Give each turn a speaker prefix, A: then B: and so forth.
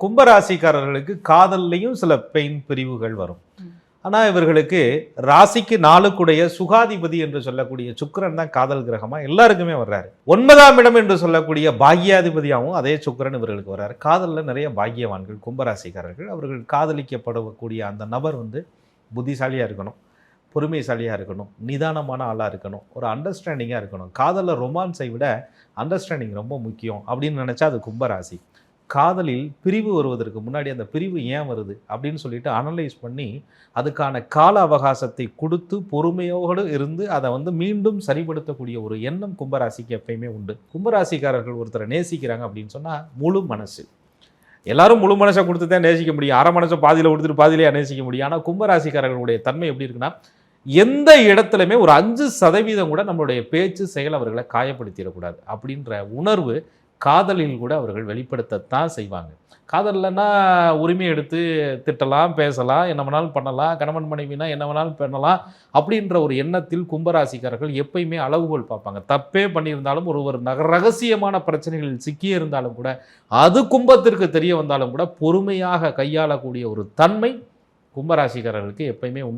A: கும்பராசிக்காரர்களுக்கு காதல்லையும் சில பெயின் பிரிவுகள் வரும். ஆனால் இவர்களுக்கு ராசிக்கு 4 சுகாதிபதி என்று சொல்லக்கூடிய சுக்கிரன் தான் காதல் கிரகமா எல்லாருக்குமே வர்றாரு. 9ஆம் இடம் என்று சொல்லக்கூடிய பாக்யாதிபதியாகவும் அதே சுக்கிரன் இவர்களுக்கு வர்றாரு. காதலில் நிறைய பாக்கியவான்கள் கும்பராசிக்காரர்கள். அவர்கள் காதலிக்கப்படக்கூடிய அந்த நபர் புத்திசாலியாக இருக்கணும், பொறுமைசாலியாக இருக்கணும், நிதானமான ஆளாக இருக்கணும், ஒரு அண்டர்ஸ்டாண்டிங்காக இருக்கணும். காதலில் ரொமான்ஸை விட அண்டர்ஸ்டாண்டிங் ரொம்ப முக்கியம் அப்படின்னு நினச்சா அது கும்பராசி. காதலில் பிரிவு வருவதற்கு முன்னாடி அந்த பிரிவு ஏன் வருது அப்படின்னு சொல்லிட்டு அனலைஸ் பண்ணி அதுக்கான கால அவகாசத்தை கொடுத்து பொறுமையோடு இருந்து அதை மீண்டும் சரிப்படுத்தக்கூடிய ஒரு எண்ணம் கும்பராசிக்கு எப்பயுமே உண்டு. கும்பராசிக்காரர்கள் ஒருத்தரை நேசிக்கிறாங்க அப்படின்னு சொன்னால் முழு மனசு, எல்லாரும் முழு மனசை கொடுத்து தான் நேசிக்க முடியும். அரை மனசை பாதியில் கொடுத்துட்டு பாதியிலே நேசிக்க முடியும். ஆனால் கும்பராசிக்காரர்களுடைய தன்மை எப்படி இருக்குன்னா, எந்த இடத்துலையுமே ஒரு 5% கூட நம்மளுடைய பேச்சு செயல் அவர்களை காயப்படுத்திடக்கூடாது அப்படின்ற உணர்வு காதலில் கூட அவர்கள் வெளிப்படுத்தத்தான் செய்வாங்க. காதலில்னா உரிமை எடுத்து திட்டலாம், பேசலாம், என்ன வேணாலும் பண்ணலாம், கணவன் மனைவினா என்ன வேணாலும் பண்ணலாம் அப்படின்ற ஒரு எண்ணத்தில் கும்பராசிக்காரர்கள் எப்பயுமே அளவுகோல் பார்ப்பாங்க. தப்பே பண்ணியிருந்தாலும் ஒருவர் ரகசியமான பிரச்சனைகளில் சிக்கியே இருந்தாலும் கூட அது கும்பத்திற்கு தெரிய வந்தாலும் கூட பொறுமையாக கையாளக்கூடிய ஒரு தன்மை கும்பராசிக்காரர்களுக்கு எப்பயுமே உண்டு.